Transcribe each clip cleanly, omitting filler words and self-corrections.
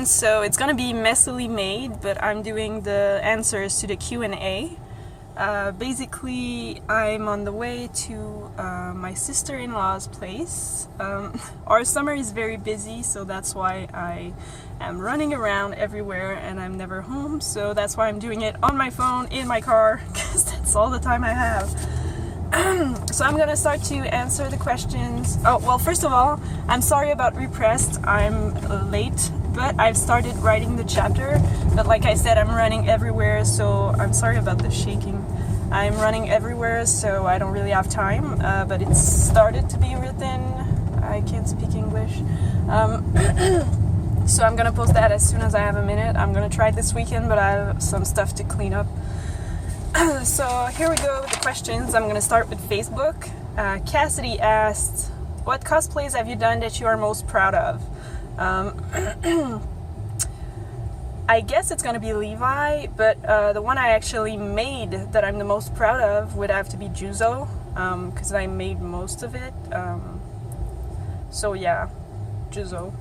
So it's gonna be messily made, but I'm doing the answers to the Q&A. Basically, I'm on the way to my sister-in-law's place. Our summer is very busy, so that's why I am running around everywhere and I'm never home. So that's why I'm doing it on my phone, in my car, because that's all the time I have. So I'm gonna start to answer the questions. Oh, well, first of all, I'm sorry about Repressed. I'm late, but I've started writing the chapter. But like I said, I'm running everywhere, so I'm sorry about the shaking. I'm running everywhere, so I don't really have time, but it's started to be written. I can't speak English. So I'm gonna post that as soon as I have a minute. I'm gonna try it this weekend, but I have some stuff to clean up. So here we go with the questions. I'm gonna start with Facebook. Cassidy asked, what cosplays have you done that you are most proud of? I guess it's gonna be Levi, but the one I actually made that I'm the most proud of would have to be Juzo, because I made most of it. So yeah, Juzo.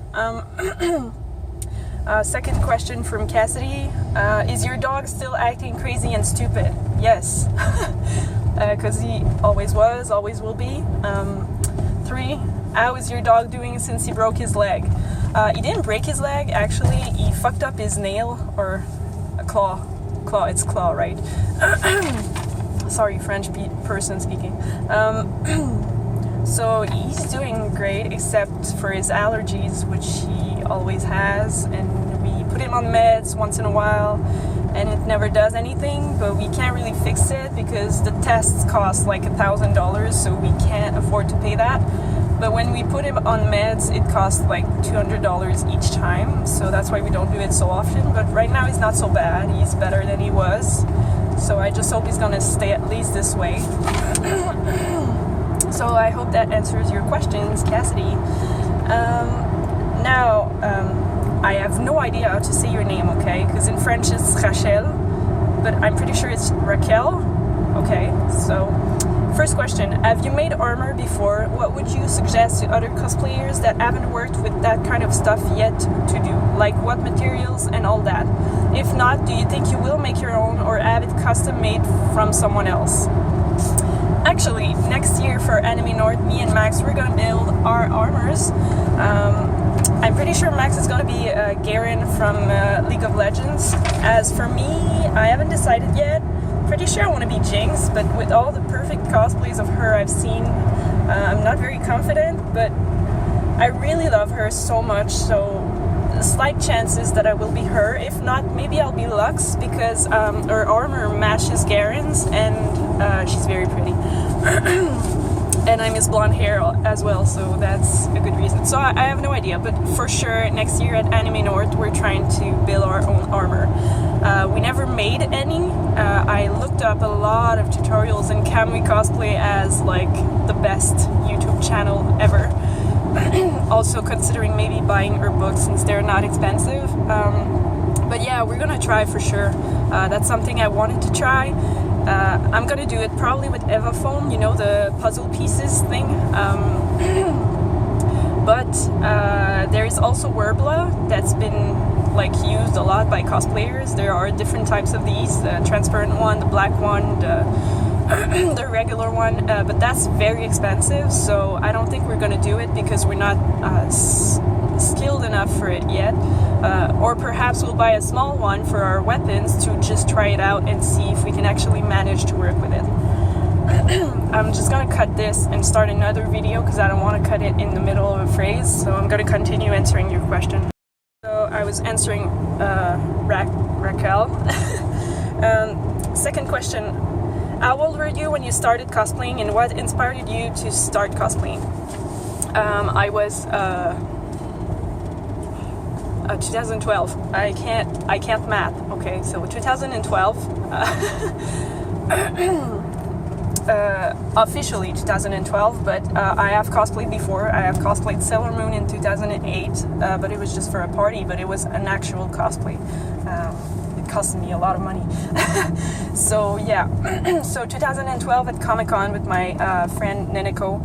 Second question from Cassidy. Is your dog still acting crazy and stupid? Yes, because he always was, always will be. 3. How is your dog doing since he broke his leg? He didn't break his leg, actually. He fucked up his nail, or a claw. It's claw, right? Sorry, French person speaking. So he's doing great, except for his allergies, which he always has, and we put him on meds once in a while, and it never does anything, but we can't really fix it because the tests cost like $1,000, so we can't afford to pay that. But when we put him on meds, it costs like $200 each time, so that's why we don't do it so often. But right now he's not so bad, he's better than he was, so I just hope he's gonna stay at least this way. So I hope that answers your questions, Cassidy. Now, I have no idea how to say your name, okay? Because in French it's Rachel, but I'm pretty sure it's Raquel. Okay, so first question, have you made armor before? What would you suggest to other cosplayers that haven't worked with that kind of stuff yet to do? Like what materials and all that? If not, do you think you will make your own or have it custom made from someone else? Actually, next year for Anime North, me and Max, we're gonna build our armors. I'm pretty sure Max is gonna be Garen from League of Legends. As for me, I haven't decided yet. Pretty sure I want to be Jinx, but with all the perfect cosplays of her I've seen, I'm not very confident, but I really love her so much, so slight chances that I will be her. If not, maybe I'll be Lux, because her armor matches Garen's, and she's very pretty. And I miss blonde hair as well, so that's a good reason. So I have no idea, but for sure next year at Anime North we're trying to build our own armor. We never made any. I looked up a lot of tutorials, and Kamui Cosplay as like the best YouTube channel ever. Also considering maybe buying her books since they're not expensive. But yeah, we're gonna try for sure. That's something I wanted to try. I'm gonna do it probably with Eva foam, you know, the puzzle pieces thing. But there is also Werbla that's been like used a lot by cosplayers. There are different types of these, the transparent one, the black one, the regular one, but that's very expensive, so I don't think we're gonna do it because we're not skilled enough for it yet. Or perhaps we'll buy a small one for our weapons to just try it out and see if we can actually manage to work with it. I'm just gonna cut this and start another video because I don't want to cut it in the middle of a phrase, so I'm gonna continue answering your question. So I was answering Raquel. Second question, how old were you when you started cosplaying, and what inspired you to start cosplaying? I was 2012. I can't math. Okay, so 2012. Officially 2012, but I have cosplayed before. I have cosplayed Sailor Moon in 2008, but it was just for a party, but it was an actual cosplay. It cost me a lot of money. So yeah, so 2012 at Comic-Con with my friend Neneko.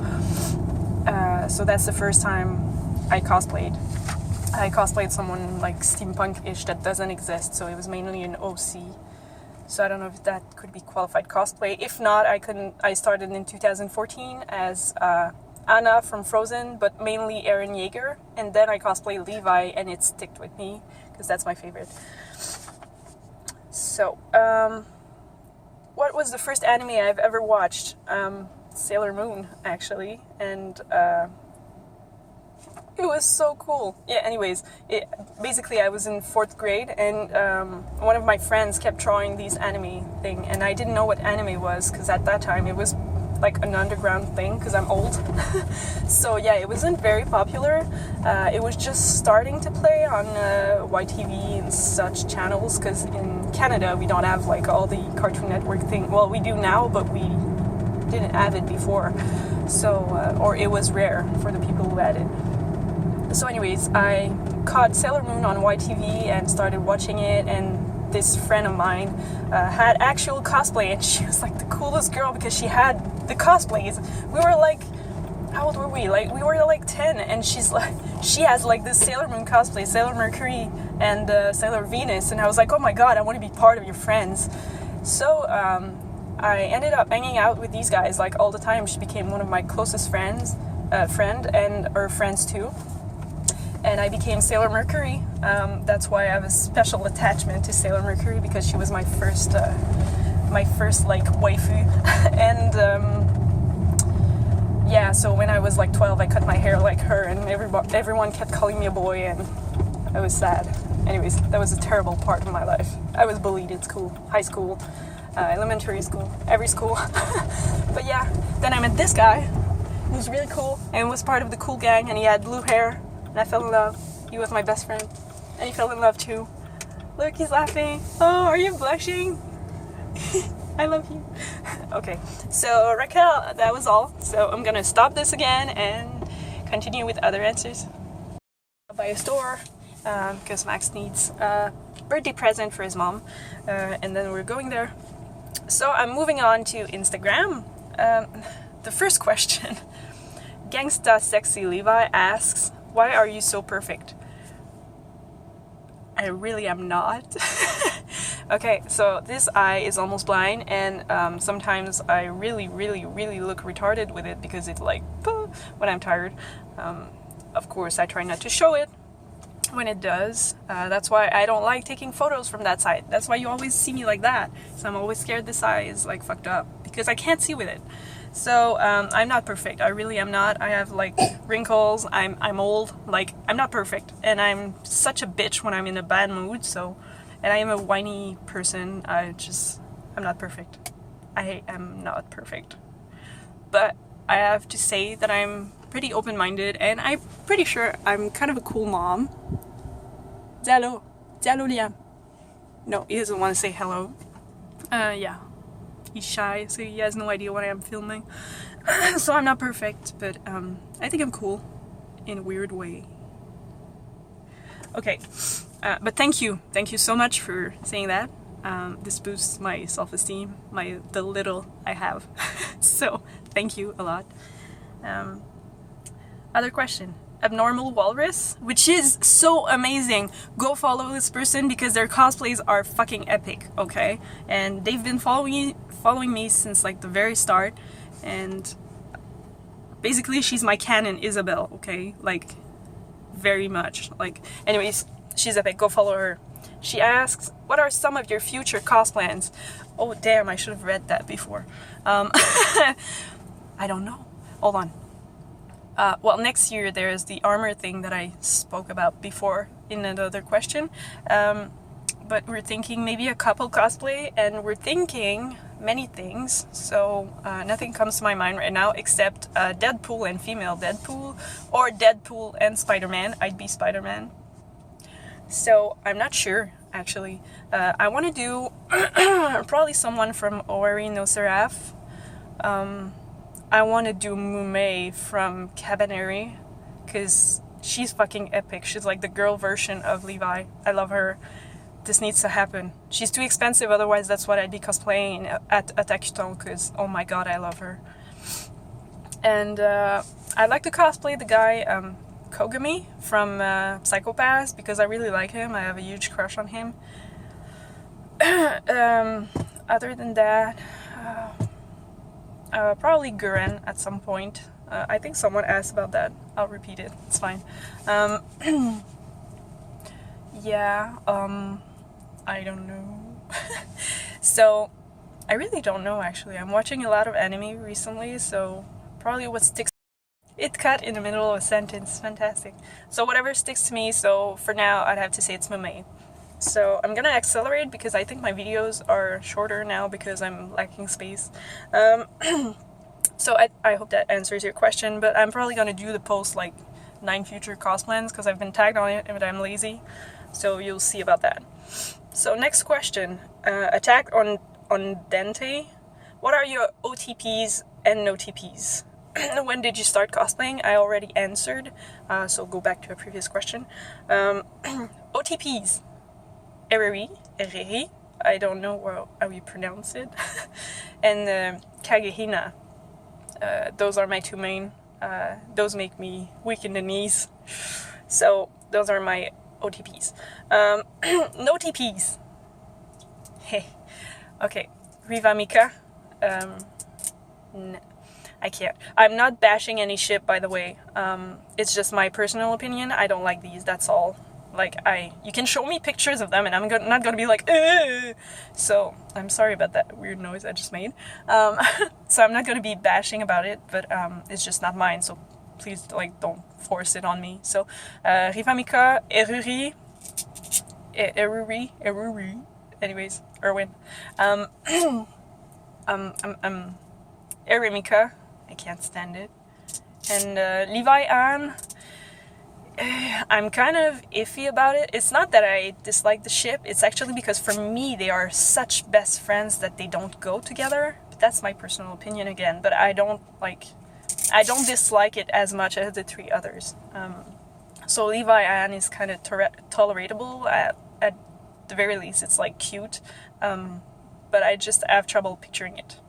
So that's the first time I cosplayed. I cosplayed someone like steampunk-ish that doesn't exist, so it was mainly an OC. So I don't know if that could be qualified cosplay. If not, I started in 2014 as Anna from Frozen, but mainly Eren Yeager, and then I cosplayed Levi, and it sticked with me because that's my favorite. So, what was the first anime I've ever watched? Sailor Moon, actually, and it was so cool. Yeah, anyways, basically I was in 4th grade, and one of my friends kept drawing these anime thing, and I didn't know what anime was, because at that time it was like an underground thing, because I'm old. So yeah, it wasn't very popular. It was just starting to play on YTV and such channels, because in Canada we don't have like all the Cartoon Network thing. Well, we do now, but we didn't have it before. So, or it was rare for the people who had it. So anyways, I caught Sailor Moon on YTV and started watching it, and this friend of mine had actual cosplay, and she was like the coolest girl because she had the cosplays. We were like, how old were we? Like, we were like 10, and she has like this Sailor Moon cosplay, Sailor Mercury and Sailor Venus, and I was like, oh my god, I want to be part of your friends. So I ended up hanging out with these guys like all the time. She became one of my closest friends, and her friends too. And I became Sailor Mercury. That's why I have a special attachment to Sailor Mercury, because she was my first like waifu. And yeah, so when I was like 12, I cut my hair like her, and everyone kept calling me a boy, and I was sad. Anyways, that was a terrible part of my life. I was bullied in school, high school, elementary school, every school. But yeah, then I met this guy who was really cool and was part of the cool gang, and he had blue hair. And I fell in love. He was my best friend. And he fell in love too. Look, he's laughing. Oh, are you blushing? I love you. Okay, so Raquel, that was all. So I'm gonna stop this again and continue with other answers. I'll buy a store because Max needs a birthday present for his mom. And then we're going there. So I'm moving on to Instagram. The first question. Gangsta Sexy Levi asks, why are you so perfect? I really am not. Okay, so this eye is almost blind, and sometimes I really look retarded with it, because it's like, when I'm tired. Of course, I try not to show it when it does. That's why I don't like taking photos from that side. That's why you always see me like that. So I'm always scared this eye is like fucked up, because I can't see with it. So I'm not perfect. I really am not. I have like wrinkles. I'm old. Like, I'm not perfect, and I'm such a bitch when I'm in a bad mood. So, and I am a whiny person. I'm not perfect. I am not perfect. But I have to say that I'm pretty open-minded, and I'm pretty sure I'm kind of a cool mom. Hello, Liam. No, he doesn't want to say hello. Yeah. He's shy, so he has no idea what I am filming. So I'm not perfect, but I think I'm cool in a weird way. Okay, but thank you so much for saying that. This boosts my self-esteem, the little I have. So thank you a lot. Other question. Abnormal Walrus, which is so amazing. Go follow this person, because their cosplays are fucking epic, okay? And they've been following me since like the very start, and basically she's my canon Isabel, okay? Like, very much. Like, anyways, she's epic. Go follow her. She asks, what are some of your future cosplans? Oh damn, I should have read that before. I don't know. Hold on. Well, next year there's the armor thing that I spoke about before in another question. But we're thinking maybe a couple cosplay, and we're thinking many things. So nothing comes to my mind right now except Deadpool and female Deadpool, or Deadpool and Spider-Man. I'd be Spider-Man. So I'm not sure, actually. I want to do probably someone from Owari no Seraph. I want to do Mumei from Cabaneri, because she's fucking epic. She's like the girl version of Levi. I love her. This needs to happen. She's too expensive, otherwise that's what I'd be cosplaying at Akuton, because oh my god, I love her. And I'd like to cosplay the guy Kogami from Psychopaths because I really like him. I have a huge crush on him. Other than that, probably Guren at some point. I think someone asked about that. I'll repeat it. It's fine. Yeah, I don't know. So, I really don't know actually. I'm watching a lot of anime recently, so probably what sticks. It cut in the middle of a sentence. Fantastic. So whatever sticks to me, so for now I'd have to say it's Mume. So I'm gonna accelerate because I think my videos are shorter now because I'm lacking space. So I hope that answers your question, but I'm probably gonna do the post like 9 future cosplans because I've been tagged on it, but I'm lazy. So you'll see about that. So next question. Attack on Dente. What are your OTPs and no TPs? When did you start cosplaying? I already answered, so go back to a previous question. OTPs. Ereri, I don't know how you pronounce it. And Kagehina. Those are my two main. Those make me weak in the knees. So those are my OTPs. No TPs. Hey. Okay. Riva Mika. I can't. I'm not bashing any ship, by the way. It's just my personal opinion. I don't like these, that's all. Like, you can show me pictures of them and I'm not gonna be like, ugh! So, I'm sorry about that weird noise I just made. So I'm not gonna be bashing about it, but it's just not mine, so please, like, don't force it on me. So, Rivamika, Eruri, anyways, Erwin. Eremika, I can't stand it. And Levi Ann, I'm kind of iffy about it. It's not that I dislike the ship, it's actually because for me they are such best friends that they don't go together. But that's my personal opinion again, but I don't dislike it as much as the 3 others. So Levi Ann is kind of tolerable at the very least. It's like cute, but I just have trouble picturing it.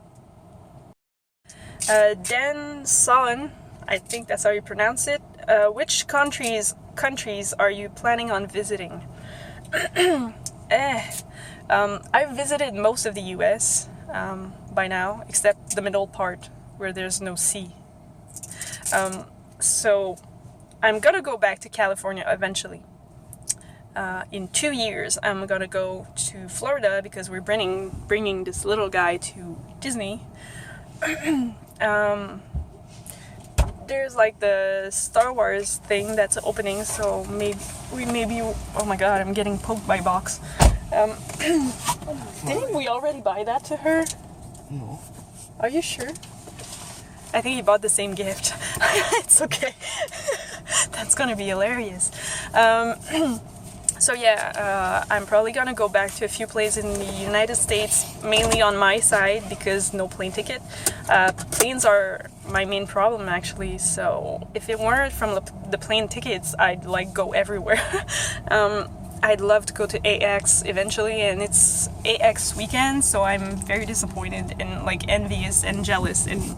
Den Son, I think that's how you pronounce it. Which countries are you planning on visiting? I've visited most of the US by now, except the middle part where there's no sea. So I'm gonna go back to California eventually. In 2 years, I'm gonna go to Florida because we're bringing this little guy to Disney. There's like the Star Wars thing that's opening, so maybe oh my god, I'm getting poked by a box. Didn't we already buy that to her? No. Are you sure? I think he bought the same gift. It's okay. That's gonna be hilarious. So yeah, I'm probably gonna go back to a few places in the United States, mainly on my side because no plane ticket. Planes are my main problem actually, so if it weren't from the plane tickets, I'd like go everywhere. I'd love to go to AX eventually, and it's AX weekend, so I'm very disappointed and like envious and jealous, and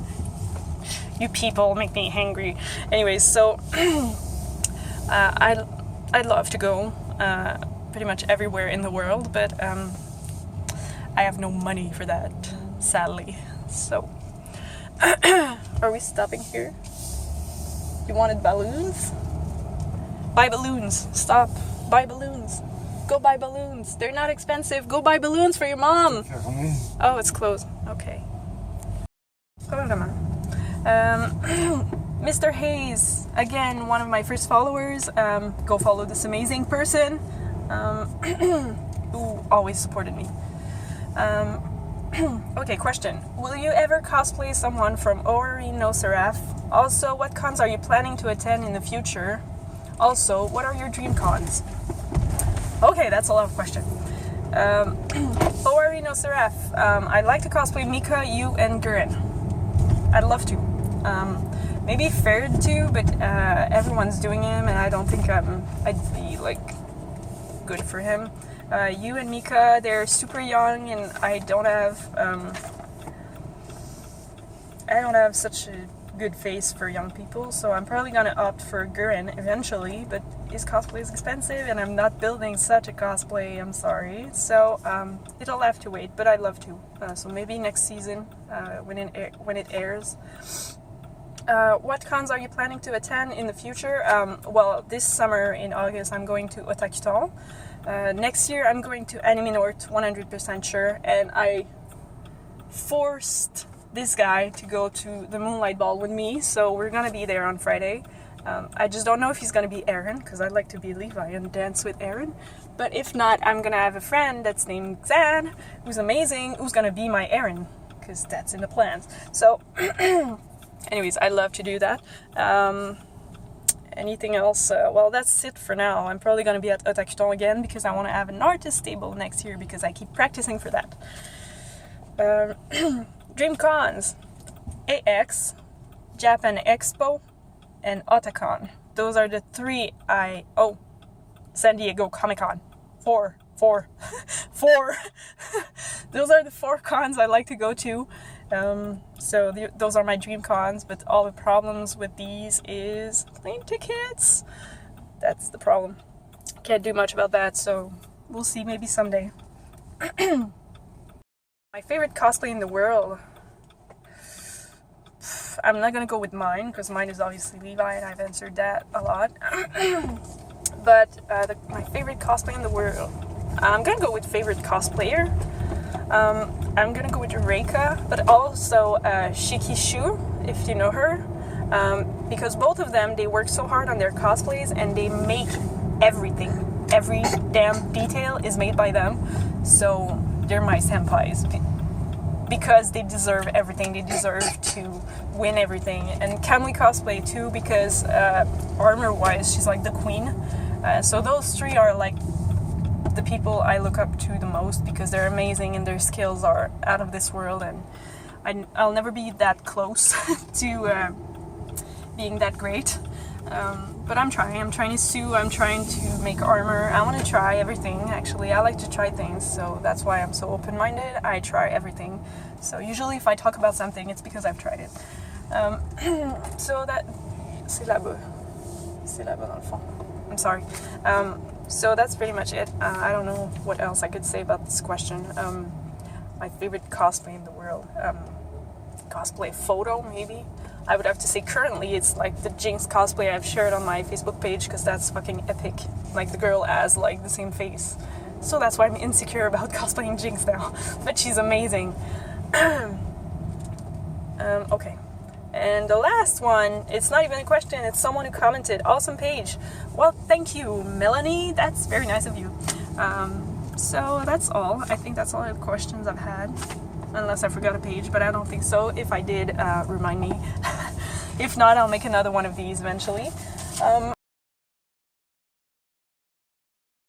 you people make me hangry. Anyways, so I'd love to go pretty much everywhere in the world, but I have no money for that, sadly. So, are we stopping here? You wanted balloons? Buy balloons. Stop. Buy balloons. Go buy balloons. They're not expensive. Go buy balloons for your mom. Oh, it's closed. Okay. Mr. Hayes, again, one of my first followers. Go follow this amazing person who always supported me. Okay, question. Will you ever cosplay someone from Ori no Seraph? Also, what cons are you planning to attend in the future? Also, what are your dream cons? Okay, that's a lot of questions. Ori no Seraph. I'd like to cosplay Mika, you, and Guren. I'd love to. Maybe Fared too, but everyone's doing him, and I don't think I'd be like good for him. You and Mika, they're super young, and I don't have such a good face for young people, so I'm probably gonna opt for Guren eventually, but his cosplay is expensive and I'm not building such a cosplay, I'm sorry. So it'll have to wait, but I'd love to. So maybe next season when it airs. What cons are you planning to attend in the future? Well, this summer in August I'm going to Otakuton. Next year I'm going to Anime North, 100% sure, and I forced this guy to go to the Moonlight Ball with me, so we're gonna be there on Friday. I just don't know if he's gonna be Aaron, because I'd like to be Levi and dance with Aaron. But if not, I'm gonna have a friend that's named Xan, who's amazing, who's gonna be my Aaron, because that's in the plans. So, anyways, I love to do that. Anything else? Well, that's it for now. I'm probably gonna be at Otakuton again, because I want to have an artist table next year, because I keep practicing for that. Dream cons: AX, Japan Expo, and Otakon. Those are the three San Diego Comic-Con. Four. Those are the 4 cons I like to go to. So those are my dream cons, but all the problems with these is plane tickets. That's the problem. Can't do much about that, so we'll see maybe someday. My favorite cosplay in the world. I'm not gonna go with mine, because mine is obviously Levi, and I've answered that a lot. But my favorite cosplay in the world, I'm gonna go with favorite cosplayer. I'm gonna go with Reika, but also Shikishu, if you know her. Because both of them, they work so hard on their cosplays, and they make everything. Every damn detail is made by them. So they're my senpais. Because they deserve everything. They deserve to win everything. And Kamui cosplay too, because armor-wise, she's like the queen. So those 3 are like the people I look up to the most, because they're amazing and their skills are out of this world. And I'll never be that close to being that great. But I'm trying to sew, I'm trying to make armor. I want to try everything, actually. I like to try things, so that's why I'm so open-minded. I try everything. So usually if I talk about something, it's because I've tried it. So that... C'est là-bas dans le fond. I'm sorry. So that's pretty much it. I don't know what else I could say about this question. My favorite cosplay in the world. Cosplay photo, maybe? I would have to say currently it's like the Jinx cosplay I've shared on my Facebook page, because that's fucking epic. Like the girl has like the same face. So that's why I'm insecure about cosplaying Jinx now. But she's amazing. Okay. And the last one, it's not even a question, it's someone who commented. Awesome page. Well, thank you, Melanie. That's very nice of you. So that's all. I think that's all the questions I've had. Unless I forgot a page, but I don't think so. If I did, remind me. If not, I'll make another one of these eventually.